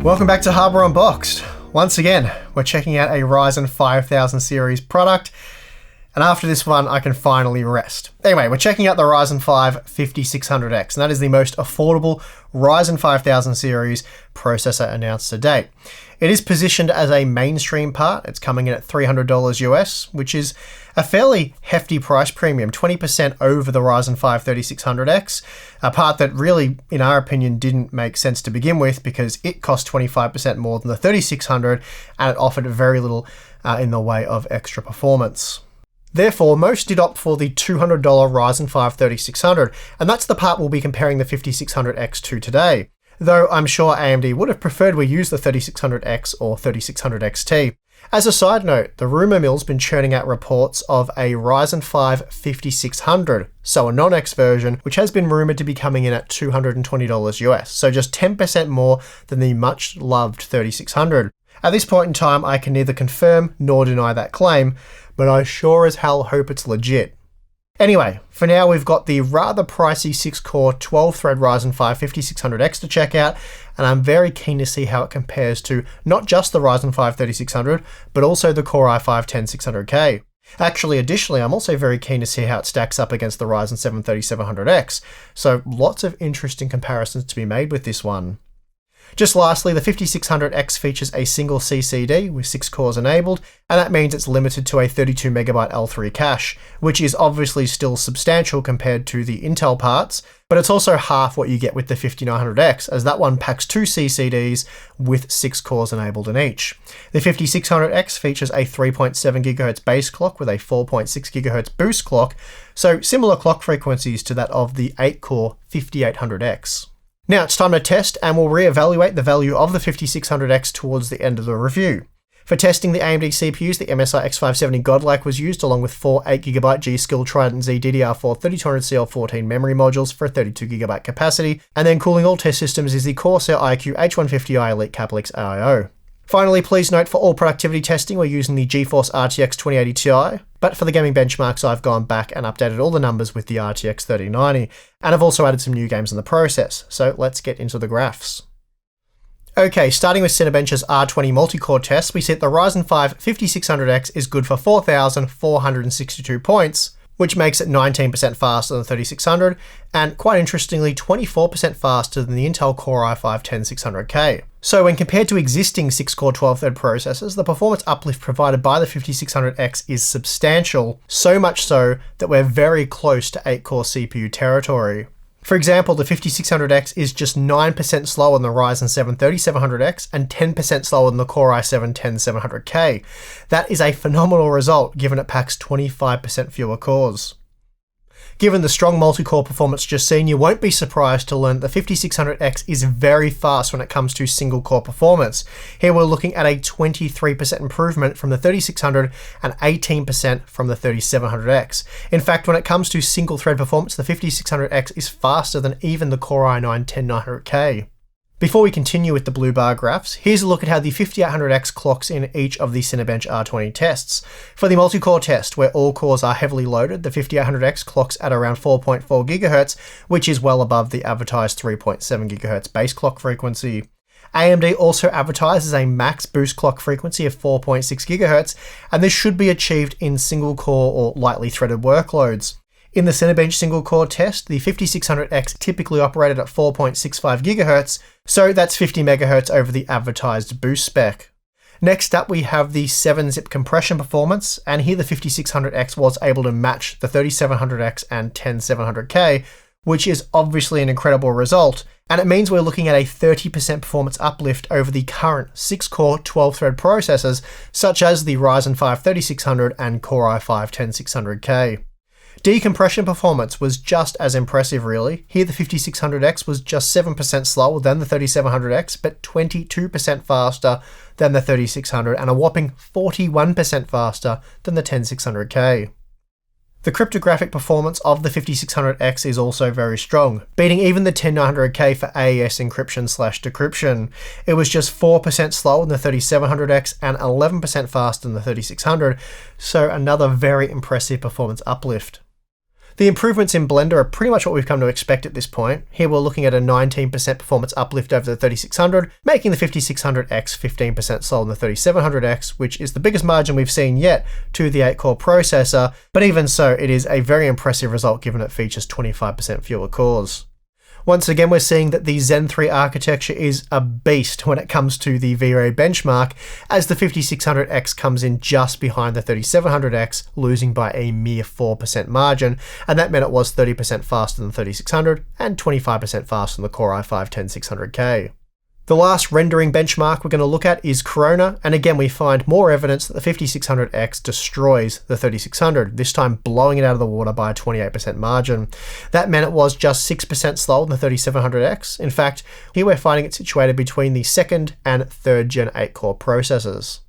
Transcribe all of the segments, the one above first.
Welcome back to Hardware Unboxed. Once again, we're checking out a Ryzen 5000 series product, and after this one, I can finally rest. Anyway, we're checking out the Ryzen 5 5600X, and that is the most affordable Ryzen 5000 series processor announced to date. It is positioned as a mainstream part. It's coming in at $300 US, which is a fairly hefty price premium, 20% over the Ryzen 5 3600X, a part that really, in our opinion, didn't make sense to begin with because it cost 25% more than the 3600 and it offered very little in the way of extra performance. Therefore, most did opt for the $200 Ryzen 5 3600, and that's the part we'll be comparing the 5600X to today. Though I'm sure AMD would have preferred we use the 3600X or 3600 XT. As a side note, the rumour mill's been churning out reports of a Ryzen 5 5600, so a non-X version, which has been rumoured to be coming in at $220 US, so just 10% more than the much loved 3600. At this point in time, I can neither confirm nor deny that claim, but I sure as hell hope it's legit. Anyway, for now we've got the rather pricey 6-core 12-thread Ryzen 5 5600X to check out, and I'm very keen to see how it compares to not just the Ryzen 5 3600, but also the Core i5 10600K. Actually, additionally, I'm also very keen to see how it stacks up against the Ryzen 7 3700X, so lots of interesting comparisons to be made with this one. Just lastly, the 5600X features a single CCD with 6 cores enabled, and that means it's limited to a 32MB L3 cache, which is obviously still substantial compared to the Intel parts, but it's also half what you get with the 5900X, as that one packs 2 CCDs with 6 cores enabled in each. The 5600X features a 3.7 GHz base clock with a 4.6 GHz boost clock, so similar clock frequencies to that of the 8-core 5800X. Now it's time to test, and we'll re-evaluate the value of the 5600X towards the end of the review. For testing the AMD CPUs, the MSI X570 Godlike was used along with 4 8GB G-Skill Trident Z DDR4 3200CL14 memory modules for a 32GB capacity, and then cooling all test systems is the Corsair iCUE H150i Elite Caplix AIO. Finally, please note for all productivity testing we're using the GeForce RTX 2080 Ti, but for the gaming benchmarks I've gone back and updated all the numbers with the RTX 3090, and I've also added some new games in the process, so let's get into the graphs. Okay, starting with Cinebench's R20 multi-core test, we see that the Ryzen 5 5600X is good for 4,462 points, which makes it 19% faster than the 3600, and quite interestingly 24% faster than the Intel Core i5 10600K. So when compared to existing 6-core 12-thread processors, the performance uplift provided by the 5600X is substantial, so much so that we're very close to 8-core CPU territory. For example, the 5600X is just 9% slower than the Ryzen 7 3700X and 10% slower than the Core i7 10700K. That is a phenomenal result given it packs 25% fewer cores. Given the strong multi-core performance just seen, you won't be surprised to learn that the 5600X is very fast when it comes to single-core performance. Here we're looking at a 23% improvement from the 3600 and 18% from the 3700X. In fact, when it comes to single-thread performance, the 5600X is faster than even the Core i9 10900K. Before we continue with the blue bar graphs, here's a look at how the 5800X clocks in each of the Cinebench R20 tests. For the multi-core test, where all cores are heavily loaded, the 5800X clocks at around 4.4 GHz, which is well above the advertised 3.7 GHz base clock frequency. AMD also advertises a max boost clock frequency of 4.6 GHz, and this should be achieved in single-core or lightly threaded workloads. In the Cinebench single-core test, the 5600X typically operated at 4.65 GHz, so that's 50 MHz over the advertised boost spec. Next up, we have the 7-zip compression performance, and here the 5600X was able to match the 3700X and 10700K, which is obviously an incredible result, and it means we're looking at a 30% performance uplift over the current 6-core 12-thread processors, such as the Ryzen 5 3600 and Core i5 10600K. Decompression performance was just as impressive really. Here the 5600X was just 7% slower than the 3700X, but 22% faster than the 3600 and a whopping 41% faster than the 10600K. The cryptographic performance of the 5600X is also very strong, beating even the 10900K for AES encryption/decryption. It was just 4% slower than the 3700X and 11% faster than the 3600, so another very impressive performance uplift. The improvements in Blender are pretty much what we've come to expect at this point. Here we're looking at a 19% performance uplift over the 3600, making the 5600X 15% slower than the 3700X, which is the biggest margin we've seen yet to the 8-core processor, but even so, it is a very impressive result given it features 25% fewer cores. Once again, we're seeing that the Zen 3 architecture is a beast when it comes to the V-Ray benchmark, as the 5600X comes in just behind the 3700X, losing by a mere 4% margin, and that meant it was 30% faster than the 3600 and 25% faster than the Core i5-10600K. The last rendering benchmark we're going to look at is Corona, and again we find more evidence that the 5600X destroys the 3600, this time blowing it out of the water by a 28% margin. That meant it was just 6% slower than the 3700X. In fact, here we're finding it situated between the 2nd and 3rd gen 8-core processors.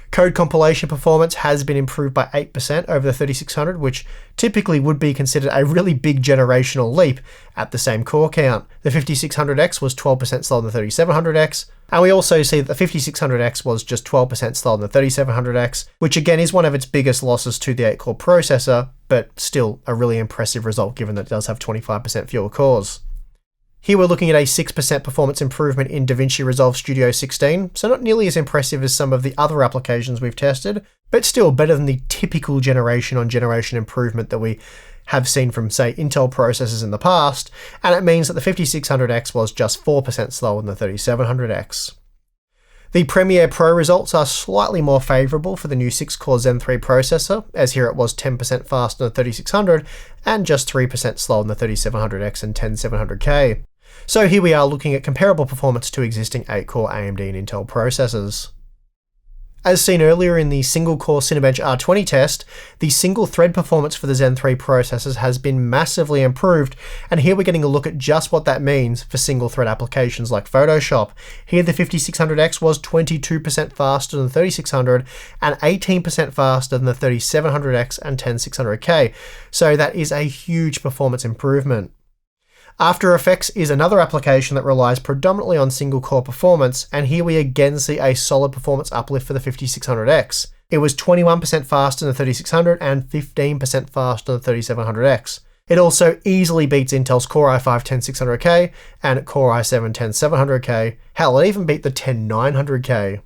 Code compilation performance has been improved by 8% over the 3600, which typically would be considered a really big generational leap at the same core count. The 5600X was 12% slower than the 3700X, and we also see that the 5600X was just 12% slower than the 3700X, which again is one of its biggest losses to the 8-core processor, but still a really impressive result given that it does have 25% fewer cores. Here we're looking at a 6% performance improvement in DaVinci Resolve Studio 16, so not nearly as impressive as some of the other applications we've tested, but still better than the typical generation-on-generation improvement that we have seen from, say, Intel processors in the past, and it means that the 5600X was just 4% slower than the 3700X. The Premiere Pro results are slightly more favourable for the new 6-core Zen 3 processor, as here it was 10% faster than the 3600 and just 3% slower than the 3700X and 10700K. So here we are looking at comparable performance to existing 8-core AMD and Intel processors. As seen earlier in the single-core Cinebench R20 test, the single-thread performance for the Zen 3 processors has been massively improved, and here we're getting a look at just what that means for single-thread applications like Photoshop. Here the 5600X was 22% faster than the 3600 and 18% faster than the 3700X and 10600K, so that is a huge performance improvement. After Effects is another application that relies predominantly on single-core performance, and here we again see a solid performance uplift for the 5600X. It was 21% faster than the 3600 and 15% faster than the 3700X. It also easily beats Intel's Core i5-10600K and Core i7-10700K. Hell, it even beat the 10900K.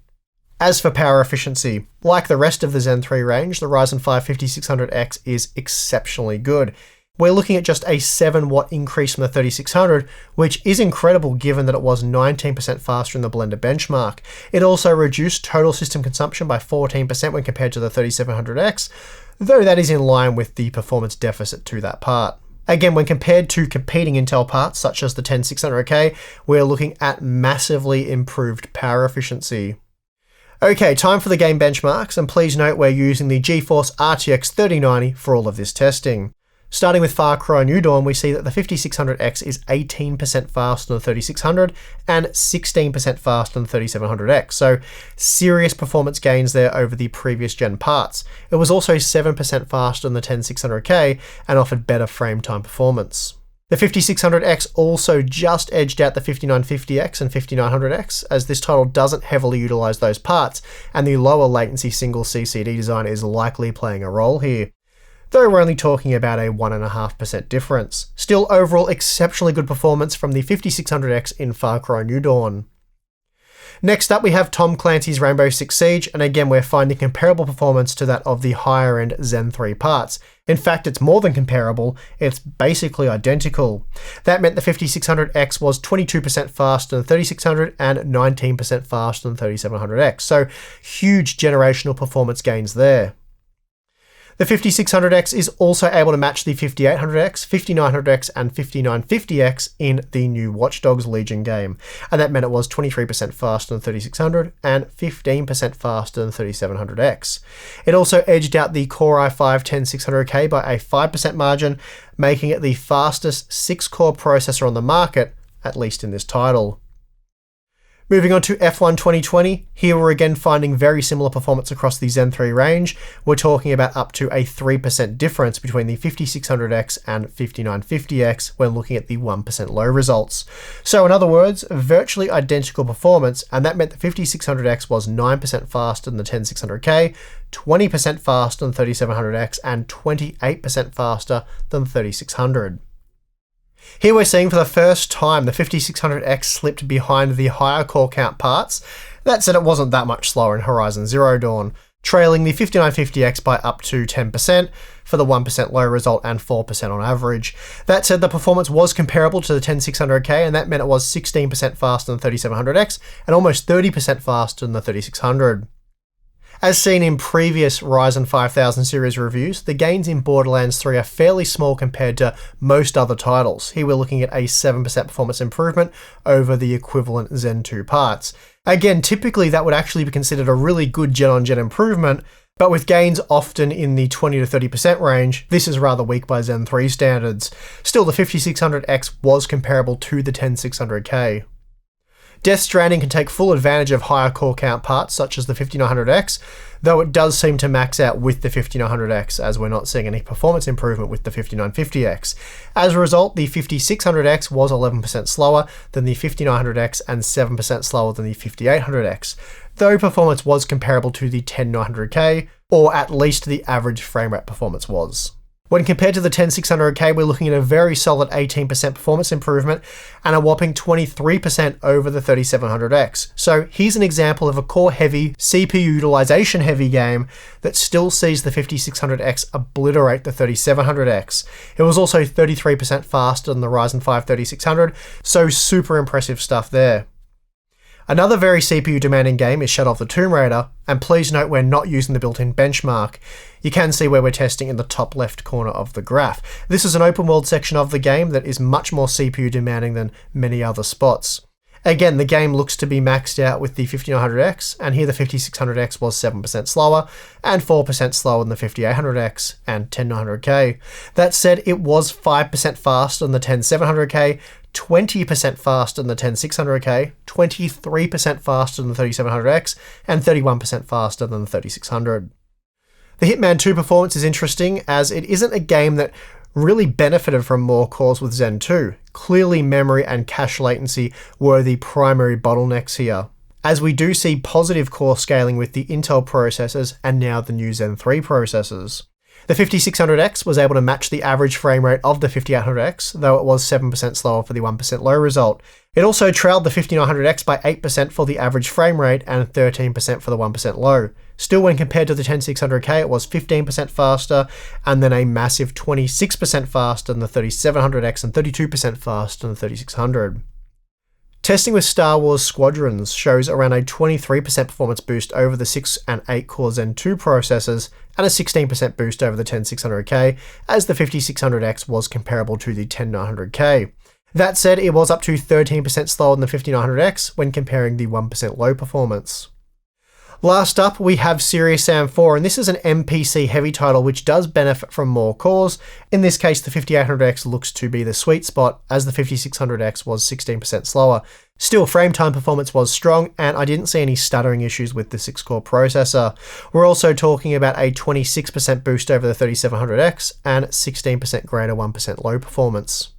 As for power efficiency, like the rest of the Zen 3 range, the Ryzen 5 5600X is exceptionally good. We're looking at just a 7-watt increase from the 3600, which is incredible given that it was 19% faster in the Blender benchmark. It also reduced total system consumption by 14% when compared to the 3700X, though that is in line with the performance deficit to that part. Again, when compared to competing Intel parts such as the 10600K, we're looking at massively improved power efficiency. Okay, time for the game benchmarks, and please note we're using the GeForce RTX 3090 for all of this testing. Starting with Far Cry New Dawn, we see that the 5600X is 18% faster than the 3600 and 16% faster than the 3700X, so serious performance gains there over the previous gen parts. It was also 7% faster than the 10600K and offered better frame time performance. The 5600X also just edged out the 5950X and 5900X, as this title doesn't heavily utilize those parts, and the lower latency single CCD design is likely playing a role here, though we're only talking about a 1.5% difference. Still, overall exceptionally good performance from the 5600X in Far Cry New Dawn. Next up we have Tom Clancy's Rainbow Six Siege, and again we're finding comparable performance to that of the higher end Zen 3 parts. In fact, it's more than comparable, it's basically identical. That meant the 5600X was 22% faster than the 3600 and 19% faster than the 3700X, so huge generational performance gains there. The 5600X is also able to match the 5800X, 5900X, and 5950X in the new Watch Dogs Legion game, and that meant it was 23% faster than 3600 and 15% faster than 3700X. It also edged out the Core i5-10600K by a 5% margin, making it the fastest 6-core processor on the market, at least in this title. Moving on to F1 2020, here we're again finding very similar performance across the Zen 3 range. We're talking about up to a 3% difference between the 5600X and 5950X when looking at the 1% low results. So in other words, virtually identical performance, and that meant the 5600X was 9% faster than the 10600K, 20% faster than 3700X, and 28% faster than 3600. Here we're seeing for the first time the 5600X slipped behind the higher core count parts. That said, it wasn't that much slower in Horizon Zero Dawn, trailing the 5950X by up to 10% for the 1% low result and 4% on average. That said, the performance was comparable to the 10600K, and that meant it was 16% faster than 3700X and almost 30% faster than the 3600. As seen in previous Ryzen 5000 series reviews, the gains in Borderlands 3 are fairly small compared to most other titles. Here we're looking at a 7% performance improvement over the equivalent Zen 2 parts. Again, typically that would actually be considered a really good gen-on-gen improvement, but with gains often in the 20 to 30% range, this is rather weak by Zen 3 standards. Still, the 5600X was comparable to the 10600K. Death Stranding can take full advantage of higher core count parts such as the 5900X, though it does seem to max out with the 5900X as we're not seeing any performance improvement with the 5950X. As a result, the 5600X was 11% slower than the 5900X and 7% slower than the 5800X, though performance was comparable to the 10900K, or at least the average frame rate performance was. When compared to the 10600K, we're looking at a very solid 18% performance improvement and a whopping 23% over the 3700X. So here's an example of a core-heavy, CPU utilization-heavy game that still sees the 5600X obliterate the 3700X. It was also 33% faster than the Ryzen 5 3600, so super impressive stuff there. Another very CPU demanding game is Shadow of the Tomb Raider, and please note we're not using the built-in benchmark. You can see where we're testing in the top left corner of the graph. This is an open world section of the game that is much more CPU demanding than many other spots. Again, the game looks to be maxed out with the 5900X, and here the 5600X was 7% slower and 4% slower than the 5800X and 10900K. That said, it was 5% faster than the 10700K, 20% faster than the 10600K, 23% faster than the 3700X, and 31% faster than the 3600. The Hitman 2 performance is interesting as it isn't a game that really benefited from more cores with Zen 2. Clearly memory and cache latency were the primary bottlenecks here, as we do see positive core scaling with the Intel processors and now the new Zen 3 processors. The 5600X was able to match the average frame rate of the 5800X, though it was 7% slower for the 1% low result. It also trailed the 5900X by 8% for the average frame rate and 13% for the 1% low. Still, when compared to the 10600K, it was 15% faster, and then a massive 26% faster than the 3700X and 32% faster than the 3600. Testing with Star Wars Squadrons shows around a 23% performance boost over the 6 and 8 core Zen 2 processors and a 16% boost over the 10600K, as the 5600X was comparable to the 10900K. That said, it was up to 13% slower than the 5900X when comparing the 1% low performance. Last up, we have Serious Sam 4, and this is an MPC heavy title which does benefit from more cores. In this case, the 5800X looks to be the sweet spot, as the 5600X was 16% slower. Still, frame time performance was strong, and I didn't see any stuttering issues with the 6-core processor. We're also talking about a 26% boost over the 3700X and 16% greater 1% low performance.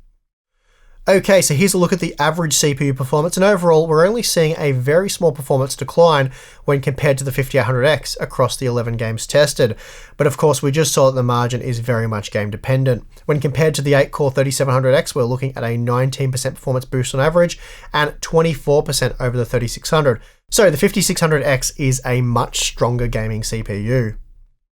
Okay, so here's a look at the average CPU performance, and overall we're only seeing a very small performance decline when compared to the 5800X across the 11 games tested. But of course we just saw that the margin is very much game dependent. When compared to the 8-core 3700X, we're looking at a 19% performance boost on average and 24% over the 3600. So the 5600X is a much stronger gaming CPU.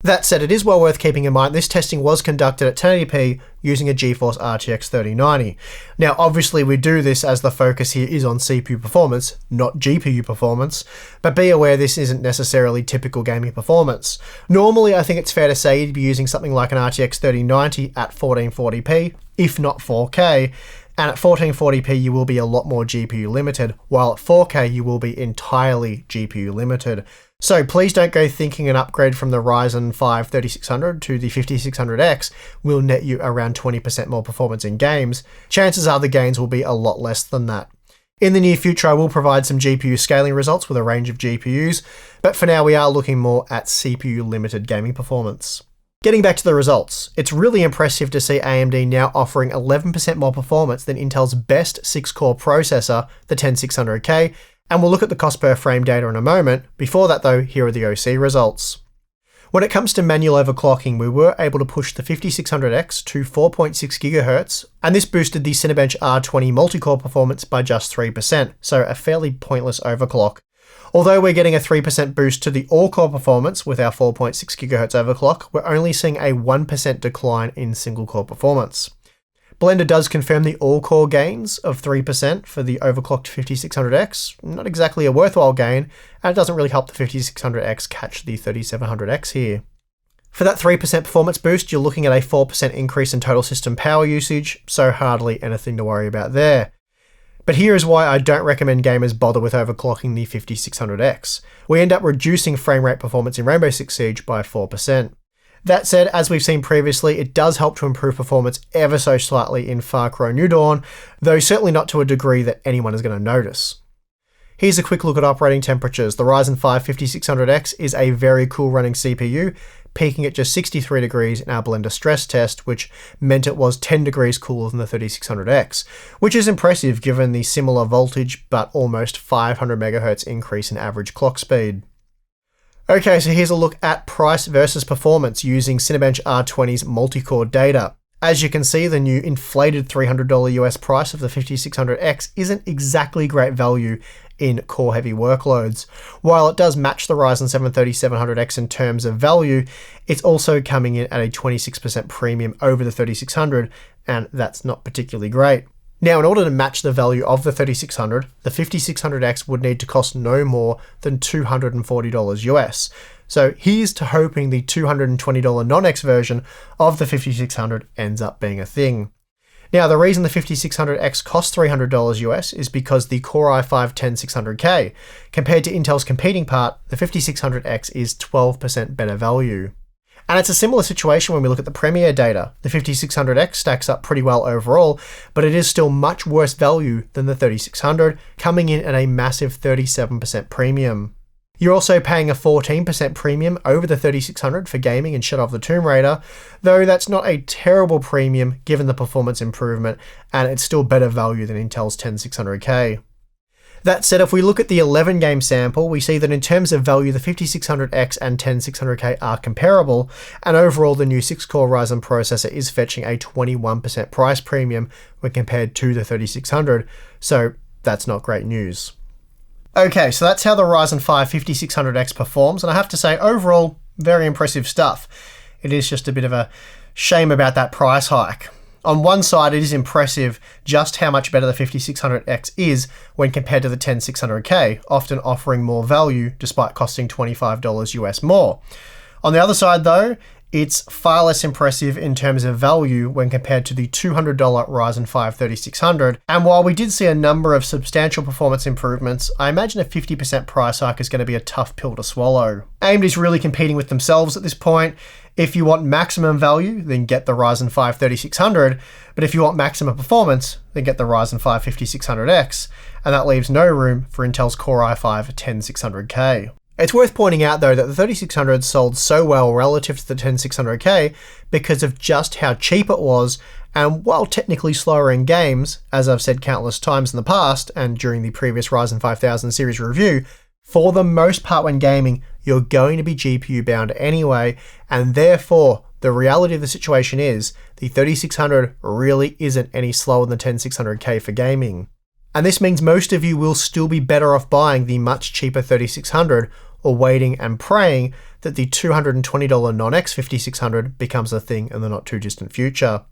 That said, it is well worth keeping in mind this testing was conducted at 1080p using a GeForce RTX 3090. Now obviously we do this as the focus here is on CPU performance, not GPU performance, but be aware this isn't necessarily typical gaming performance. Normally I think it's fair to say you'd be using something like an RTX 3090 at 1440p, if not 4K, and at 1440p you will be a lot more GPU limited, while at 4K you will be entirely GPU limited. So please don't go thinking an upgrade from the Ryzen 5 3600 to the 5600X will net you around 20% more performance in games. Chances are the gains will be a lot less than that. In the near future, I will provide some GPU scaling results with a range of GPUs, but for now we are looking more at CPU limited gaming performance. Getting back to the results, it's really impressive to see AMD now offering 11% more performance than Intel's best 6-core processor, the 10600K, and we'll look at the cost per frame data in a moment. Before that though, here are the OC results. When it comes to manual overclocking, we were able to push the 5600X to 4.6 GHz, and this boosted the Cinebench R20 multi-core performance by just 3%, so a fairly pointless overclock. Although we're getting a 3% boost to the all-core performance with our 4.6 GHz overclock, we're only seeing a 1% decline in single-core performance. Blender does confirm the all-core gains of 3% for the overclocked 5600X, not exactly a worthwhile gain, and it doesn't really help the 5600X catch the 3700X here. For that 3% performance boost, you're looking at a 4% increase in total system power usage, so hardly anything to worry about there. But here is why I don't recommend gamers bother with overclocking the 5600X. We end up reducing frame rate performance in Rainbow Six Siege by 4%. That said, as we've seen previously, it does help to improve performance ever so slightly in Far Cry New Dawn, though certainly not to a degree that anyone is going to notice. Here's a quick look at operating temperatures. The Ryzen 5 5600X is a very cool running CPU, peaking at just 63 degrees in our Blender stress test, which meant it was 10 degrees cooler than the 3600X, which is impressive given the similar voltage but almost 500 MHz increase in average clock speed. Okay, so here's a look at price versus performance using Cinebench R20's multi-core data. As you can see, the new inflated $300 US price of the 5600X isn't exactly great value in core-heavy workloads. While it does match the Ryzen 7 3700X in terms of value, it's also coming in at a 26% premium over the 3600, and that's not particularly great. Now, in order to match the value of the 3600, the 5600X would need to cost no more than $240 US. So here's to hoping the $220 non-X version of the 5600 ends up being a thing. Now, the reason the 5600X costs $300 US is because the Core i5-10600K, compared to Intel's competing part, the 5600X is 12% better value. And it's a similar situation when we look at the Premiere data. The 5600X stacks up pretty well overall, but it is still much worse value than the 3600, coming in at a massive 37% premium. You're also paying a 14% premium over the 3600 for gaming and Shadow of the Tomb Raider, though that's not a terrible premium given the performance improvement, and it's still better value than Intel's 10600K. That said, if we look at the 11 game sample, we see that in terms of value, the 5600X and 10600K are comparable, and overall the new 6-core Ryzen processor is fetching a 21% price premium when compared to the 3600, so that's not great news. Okay, so that's how the Ryzen 5 5600X performs, and I have to say, overall, very impressive stuff. It is just a bit of a shame about that price hike. On one side, it is impressive just how much better the 5600X is when compared to the 10600K, often offering more value despite costing $25 US more. On the other side though, it's far less impressive in terms of value when compared to the $200 Ryzen 5 3600, and while we did see a number of substantial performance improvements, I imagine a 50% price hike is going to be a tough pill to swallow. AMD's really competing with themselves at this point. If you want maximum value, then get the Ryzen 5 3600, but if you want maximum performance, then get the Ryzen 5 5600X, and that leaves no room for Intel's Core i5 10600K. It's worth pointing out though that the 3600 sold so well relative to the 10600K because of just how cheap it was, and while technically slower in games, as I've said countless times in the past and during the previous Ryzen 5000 series review, for the most part when gaming, you're going to be GPU bound anyway, and therefore the reality of the situation is the 3600 really isn't any slower than the 10600K for gaming. And this means most of you will still be better off buying the much cheaper 3600 or waiting and praying that the $220 non-X 5600 becomes a thing in the not too distant future.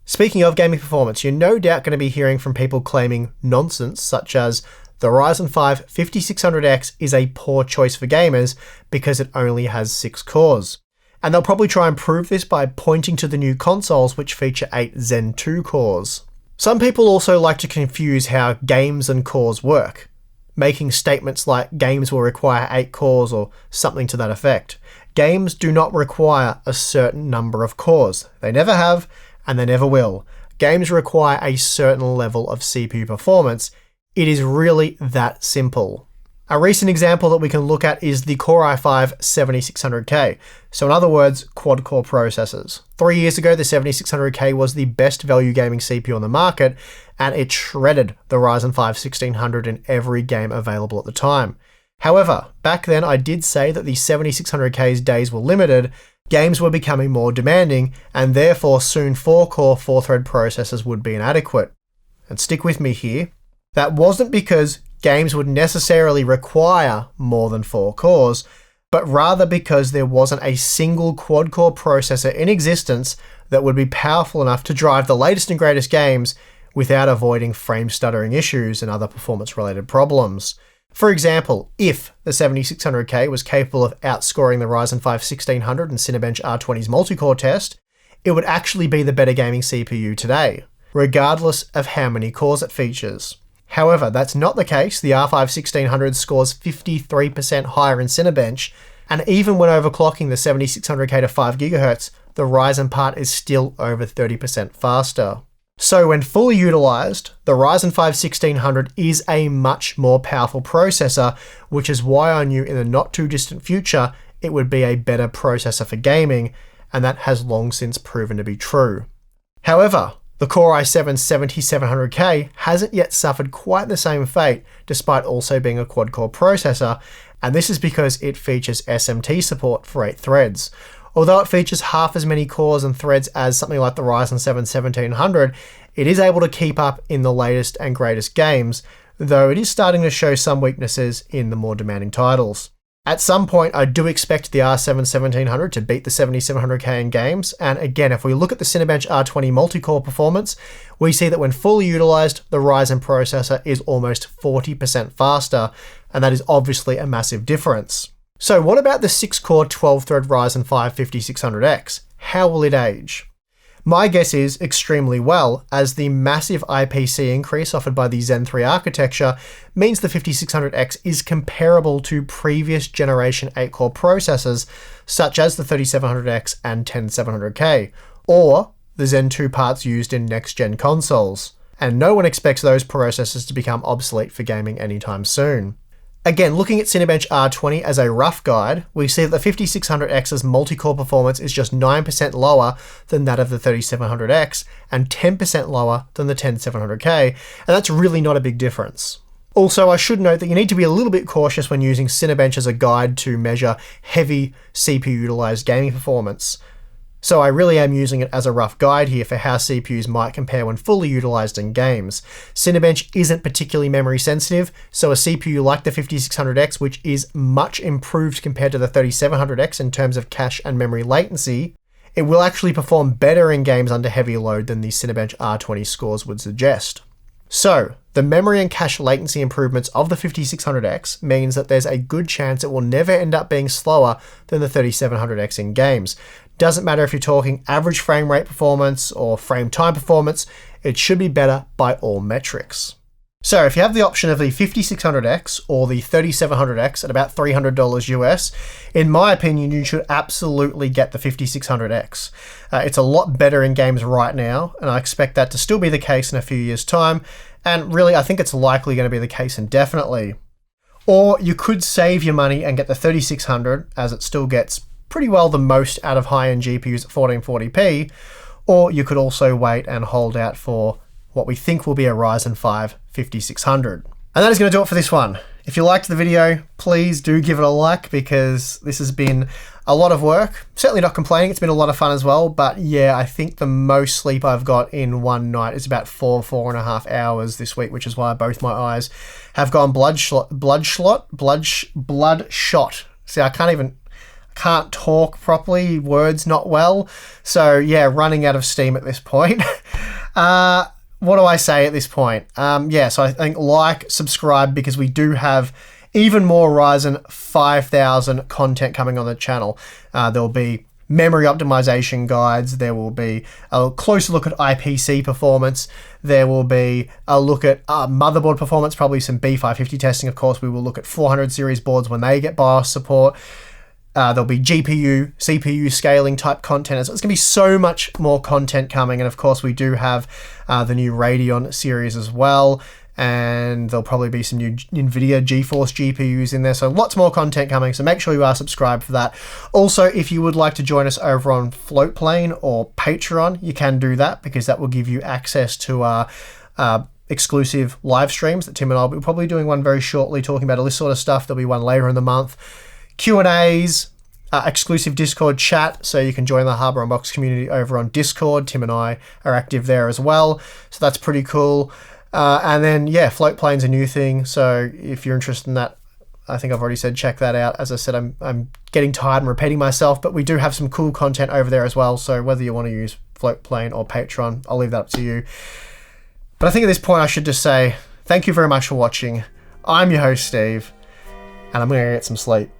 Speaking of gaming performance, you're no doubt going to be hearing from people claiming nonsense such as the Ryzen 5 5600X is a poor choice for gamers because it only has 6 cores. And they'll probably try and prove this by pointing to the new consoles which feature 8 Zen 2 cores. Some people also like to confuse how games and cores work, making statements like games will require 8 cores or something to that effect. Games do not require a certain number of cores. They never have, and they never will. Games require a certain level of CPU performance, It is really that simple. A recent example that we can look at is the Core i5-7600K. So in other words, quad-core processors. 3 years ago, the 7600K was the best value gaming CPU on the market, and it shredded the Ryzen 5 1600 in every game available at the time. However, back then I did say that the 7600K's days were limited, games were becoming more demanding, and therefore soon 4-core 4-thread processors would be inadequate. And stick with me here, that wasn't because games would necessarily require more than 4 cores, but rather because there wasn't a single quad-core processor in existence that would be powerful enough to drive the latest and greatest games without avoiding frame stuttering issues and other performance-related problems. For example, if the 7600K was capable of outscoring the Ryzen 5 1600 and Cinebench R20's multi-core test, it would actually be the better gaming CPU today, regardless of how many cores it features. However, that's not the case. The R5 1600 scores 53% higher in Cinebench, and even when overclocking the 7600K to 5 GHz, the Ryzen part is still over 30% faster. So when fully utilized, the Ryzen 5 1600 is a much more powerful processor, which is why I knew in the not too distant future it would be a better processor for gaming, and that has long since proven to be true. However, the Core i7-7700K hasn't yet suffered quite the same fate, despite also being a quad-core processor, and this is because it features SMT support for 8 threads. Although it features half as many cores and threads as something like the Ryzen 7 1700, it is able to keep up in the latest and greatest games, though it is starting to show some weaknesses in the more demanding titles. At some point, I do expect the R7 1700 to beat the 7700K in games, and again, if we look at the Cinebench R20 multi-core performance, we see that when fully utilized, the Ryzen processor is almost 40% faster, and that is obviously a massive difference. So what about the 6-core 12-thread Ryzen 5 5600X? How will it age? My guess is extremely well, as the massive IPC increase offered by the Zen 3 architecture means the 5600X is comparable to previous generation 8-core processors, such as the 3700X and 10700K, or the Zen 2 parts used in next-gen consoles. And no one expects those processors to become obsolete for gaming anytime soon. Again, looking at Cinebench R20 as a rough guide, we see that the 5600X's multi-core performance is just 9% lower than that of the 3700X and 10% lower than the 10700K, and that's really not a big difference. Also, I should note that you need to be a little bit cautious when using Cinebench as a guide to measure heavy CPU-utilized gaming performance. So I really am using it as a rough guide here for how CPUs might compare when fully utilized in games. Cinebench isn't particularly memory sensitive, so a CPU like the 5600X, which is much improved compared to the 3700X in terms of cache and memory latency, it will actually perform better in games under heavy load than the Cinebench R20 scores would suggest. So, the memory and cache latency improvements of the 5600X means that there's a good chance it will never end up being slower than the 3700X in games. Doesn't matter if you're talking average frame rate performance or frame time performance, it should be better by all metrics. So if you have the option of the 5600X or the 3700X at about $300 US, in my opinion, you should absolutely get the 5600X. It's a lot better in games right now, and I expect that to still be the case in a few years' time, and really I think it's likely going to be the case indefinitely. Or you could save your money and get the 3600, as it still gets pretty well the most out of high-end GPUs at 1440p, or you could also wait and hold out for what we think will be a Ryzen 5 5600. And that is going to do it for this one. If you liked the video, please do give it a like, because this has been a lot of work. Certainly not complaining, it's been a lot of fun as well, but yeah, I think the most sleep I've got in one night is about 4.5 hours this week, which is why both my eyes have gone bloodshot. See, I can't talk properly, words not well. So yeah, running out of steam at this point. What do I say at this point? So I think like, subscribe, because we do have even more Ryzen 5000 content coming on the channel. There'll be memory optimization guides, there will be a closer look at IPC performance, there will be a look at motherboard performance, probably some B550 testing. Of course, we will look at 400 series boards when they get BIOS support. There'll be GPU, CPU scaling type content. So it's going to be so much more content coming. And of course, we do have the new Radeon series as well. and there'll probably be some new NVIDIA GeForce GPUs in there, so lots more content coming, so make sure you are subscribed for that. Also, if you would like to join us over on Floatplane or Patreon, you can do that, because that will give you access to our exclusive live streams that Tim and I will be probably doing one very shortly, talking about all this sort of stuff. There'll be one later in the month. Q&As, exclusive Discord chat, so you can join the Hardware Unboxed community over on Discord. Tim and I are active there as well, so that's pretty cool. And then, yeah, Floatplane's a new thing, so if you're interested in that, I think I've already said check that out. As I said, I'm getting tired and repeating myself, but we do have some cool content over there as well, so whether you want to use Floatplane or Patreon, I'll leave that up to you. But I think at this point I should just say thank you very much for watching. I'm your host, Steve, and I'm going to get some sleep.